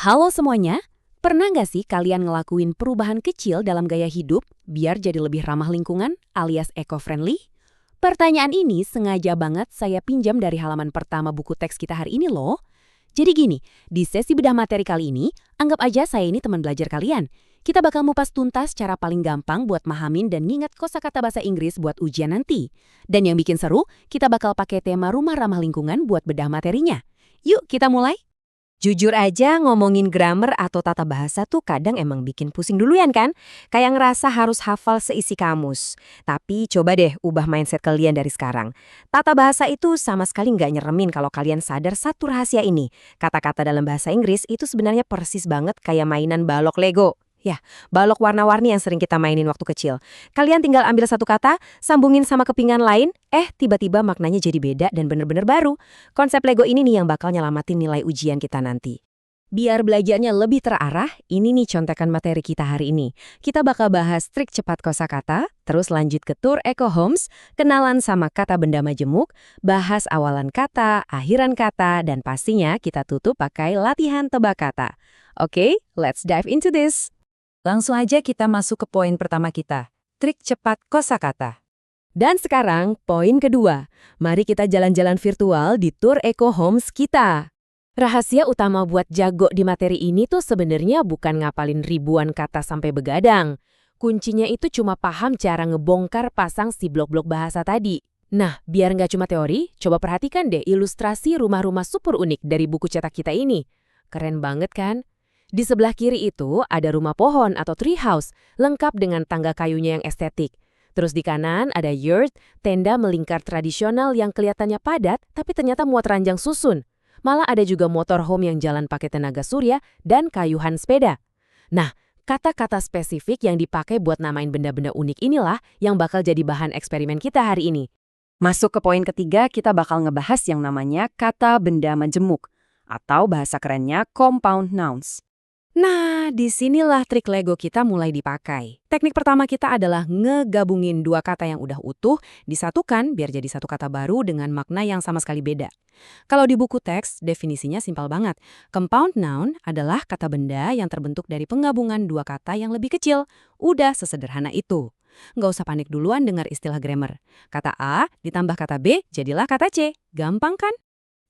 Halo semuanya, pernah nggak sih kalian ngelakuin perubahan kecil dalam gaya hidup biar jadi lebih ramah lingkungan alias eco-friendly? Pertanyaan ini sengaja banget saya pinjam dari halaman pertama buku teks kita hari ini loh. Jadi gini, di sesi bedah materi kali ini, anggap aja saya ini teman belajar kalian. Kita bakal ngupas tuntas cara paling gampang buat mahamin dan nginget kosakata bahasa Inggris buat ujian nanti. Dan yang bikin seru, kita bakal pakai tema rumah ramah lingkungan buat bedah materinya. Yuk kita mulai. Jujur aja ngomongin grammar atau tata bahasa tuh kadang emang bikin pusing duluan kan? Kayak ngerasa harus hafal seisi kamus. Tapi coba deh ubah mindset kalian dari sekarang. Tata bahasa itu sama sekali nggak nyeremin kalau kalian sadar satu rahasia ini. Kata-kata dalam bahasa Inggris itu sebenarnya persis banget kayak mainan balok Lego. Ya, balok warna-warni yang sering kita mainin waktu kecil. Kalian tinggal ambil satu kata, sambungin sama kepingan lain, tiba-tiba maknanya jadi beda dan bener-bener baru. Konsep Lego ini nih yang bakal nyelamatin nilai ujian kita nanti. Biar belajarnya lebih terarah, ini nih contekan materi kita hari ini. Kita bakal bahas trik cepat kosakata, terus lanjut ke tur Eco Homes, kenalan sama kata benda majemuk, bahas awalan kata, akhiran kata, dan pastinya kita tutup pakai latihan tebak kata. Oke, let's dive into this. Langsung aja kita masuk ke poin pertama kita, trik cepat kosakata. Dan sekarang, poin kedua. Mari kita jalan-jalan virtual di tur Eco Homes kita. Rahasia utama buat jago di materi ini tuh sebenarnya bukan ngapalin ribuan kata sampai begadang. Kuncinya itu cuma paham cara ngebongkar pasang si blok-blok bahasa tadi. Nah, biar nggak cuma teori, coba perhatikan deh ilustrasi rumah-rumah super unik dari buku cetak kita ini. Keren banget kan? Di sebelah kiri itu ada rumah pohon atau tree house, lengkap dengan tangga kayunya yang estetik. Terus di kanan ada yurt, tenda melingkar tradisional yang kelihatannya padat tapi ternyata muat ranjang susun. Malah ada juga motorhome yang jalan pakai tenaga surya dan kayuhan sepeda. Nah, kata-kata spesifik yang dipakai buat namain benda-benda unik inilah yang bakal jadi bahan eksperimen kita hari ini. Masuk ke poin ketiga, kita bakal ngebahas yang namanya kata benda majemuk, atau bahasa kerennya compound nouns. Nah, disinilah trik Lego kita mulai dipakai. Teknik pertama kita adalah ngegabungin dua kata yang udah utuh, disatukan biar jadi satu kata baru dengan makna yang sama sekali beda. Kalau di buku teks, definisinya simpel banget. Compound noun adalah kata benda yang terbentuk dari penggabungan dua kata yang lebih kecil. Udah sesederhana itu. Nggak usah panik duluan dengar istilah grammar. Kata A ditambah kata B, jadilah kata C. Gampang kan?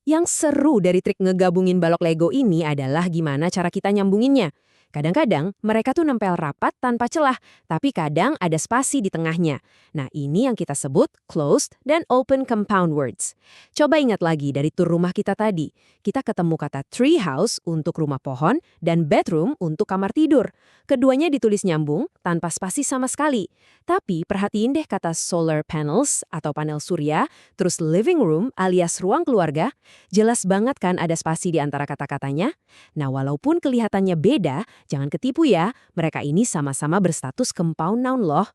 Yang seru dari trik ngegabungin balok Lego ini adalah gimana cara kita nyambunginnya. Kadang-kadang mereka tuh nempel rapat tanpa celah, tapi kadang ada spasi di tengahnya. Nah, ini yang kita sebut closed dan open compound words. Coba ingat lagi dari tur rumah kita tadi. Kita ketemu kata tree house untuk rumah pohon dan bedroom untuk kamar tidur. Keduanya ditulis nyambung tanpa spasi sama sekali. Tapi perhatiin deh kata solar panels atau panel surya, terus living room alias ruang keluarga. Jelas banget kan ada spasi di antara kata-katanya? Nah, walaupun kelihatannya beda, jangan ketipu ya, mereka ini sama-sama berstatus compound noun loh.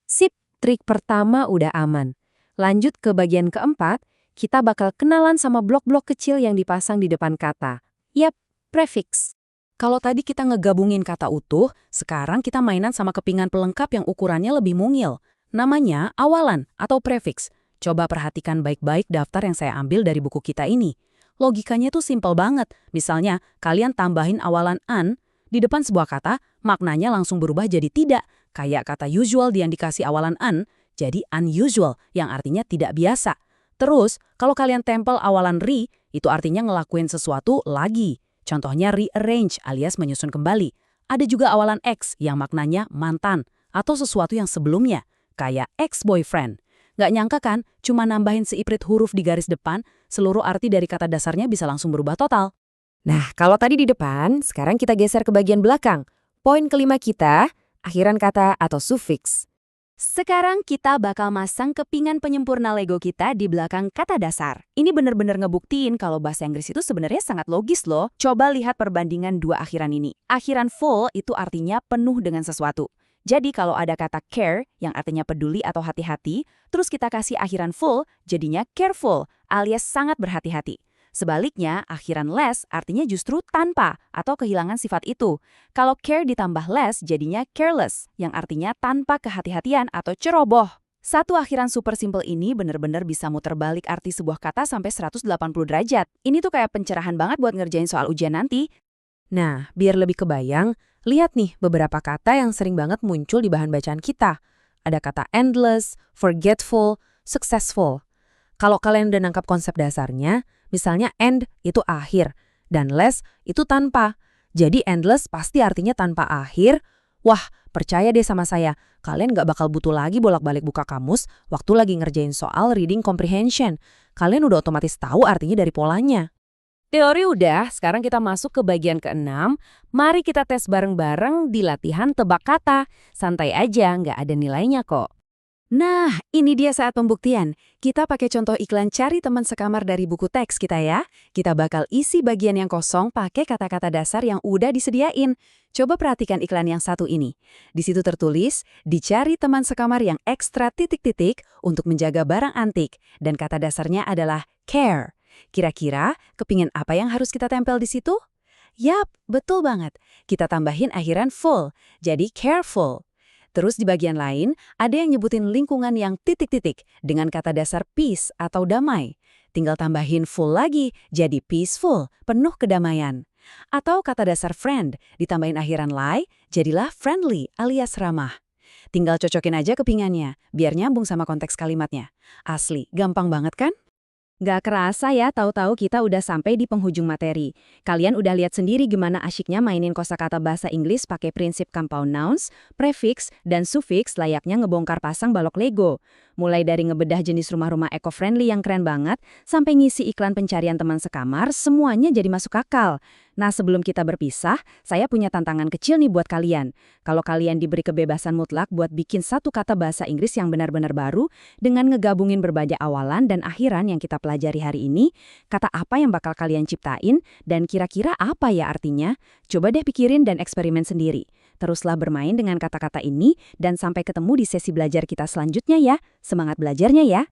Sip, trik pertama udah aman. Lanjut ke bagian keempat, kita bakal kenalan sama blok-blok kecil yang dipasang di depan kata. Yap, prefix. Kalau tadi kita ngegabungin kata utuh, sekarang kita mainan sama kepingan pelengkap yang ukurannya lebih mungil. Namanya awalan atau prefix. Coba perhatikan baik-baik daftar yang saya ambil dari buku kita ini. Logikanya tuh simpel banget. Misalnya, kalian tambahin awalan an, di depan sebuah kata, maknanya langsung berubah jadi tidak. Kayak kata usual yang dikasih awalan an, jadi unusual, yang artinya tidak biasa. Terus, kalau kalian tempel awalan re, itu artinya ngelakuin sesuatu lagi. Contohnya rearrange alias menyusun kembali. Ada juga awalan X yang maknanya mantan atau sesuatu yang sebelumnya, kayak ex-boyfriend. Nggak nyangka kan, cuma nambahin seiprit huruf di garis depan, seluruh arti dari kata dasarnya bisa langsung berubah total. Nah, kalau tadi di depan, sekarang kita geser ke bagian belakang. Poin kelima kita, akhiran kata atau sufiks. Sekarang kita bakal masang kepingan penyempurna Lego kita di belakang kata dasar. Ini bener-bener ngebuktiin kalau bahasa Inggris itu sebenarnya sangat logis loh. Coba lihat perbandingan dua akhiran ini. Akhiran full itu artinya penuh dengan sesuatu. Jadi kalau ada kata care yang artinya peduli atau hati-hati, terus kita kasih akhiran full, jadinya careful alias sangat berhati-hati. Sebaliknya, akhiran less artinya justru tanpa atau kehilangan sifat itu. Kalau care ditambah less jadinya careless, yang artinya tanpa kehati-hatian atau ceroboh. Satu akhiran super simple ini benar-benar bisa muter balik arti sebuah kata sampai 180 derajat. Ini tuh kayak pencerahan banget buat ngerjain soal ujian nanti. Nah, biar lebih kebayang, lihat nih beberapa kata yang sering banget muncul di bahan bacaan kita. Ada kata endless, forgetful, successful. Kalau kalian udah nangkap konsep dasarnya, misalnya end itu akhir, dan less itu tanpa. Jadi endless pasti artinya tanpa akhir. Wah, percaya deh sama saya, kalian nggak bakal butuh lagi bolak-balik buka kamus waktu lagi ngerjain soal reading comprehension. Kalian udah otomatis tahu artinya dari polanya. Teori udah, sekarang kita masuk ke bagian ke-6. Mari kita tes bareng-bareng di latihan tebak kata. Santai aja, nggak ada nilainya kok. Nah, ini dia saat pembuktian. Kita pakai contoh iklan cari teman sekamar dari buku teks kita ya. Kita bakal isi bagian yang kosong pakai kata-kata dasar yang udah disediain. Coba perhatikan iklan yang satu ini. Di situ tertulis, dicari teman sekamar yang ekstra titik-titik untuk menjaga barang antik. Dan kata dasarnya adalah care. Kira-kira, kepingin apa yang harus kita tempel di situ? Yap, betul banget. Kita tambahin akhiran full, jadi careful. Terus di bagian lain, ada yang nyebutin lingkungan yang titik-titik dengan kata dasar peace atau damai. Tinggal tambahin full lagi, jadi peaceful, penuh kedamaian. Atau kata dasar friend, ditambahin akhiran ly, jadilah friendly alias ramah. Tinggal cocokin aja kepingannya, biar nyambung sama konteks kalimatnya. Asli, gampang banget kan? Gak kerasa ya, tahu-tahu kita udah sampai di penghujung materi. Kalian udah lihat sendiri gimana asyiknya mainin kosakata bahasa Inggris pakai prinsip compound nouns, prefix, dan suffix layaknya ngebongkar pasang balok Lego. Mulai dari ngebedah jenis rumah-rumah eco-friendly yang keren banget, sampai ngisi iklan pencarian teman sekamar, semuanya jadi masuk akal. Nah, sebelum kita berpisah, saya punya tantangan kecil nih buat kalian. Kalau kalian diberi kebebasan mutlak buat bikin satu kata bahasa Inggris yang benar-benar baru, dengan ngegabungin berbagai awalan dan akhiran yang kita pelajari hari ini, kata apa yang bakal kalian ciptain, dan kira-kira apa ya artinya? Coba deh pikirin dan eksperimen sendiri. Teruslah bermain dengan kata-kata ini, dan sampai ketemu di sesi belajar kita selanjutnya ya. Semangat belajarnya ya!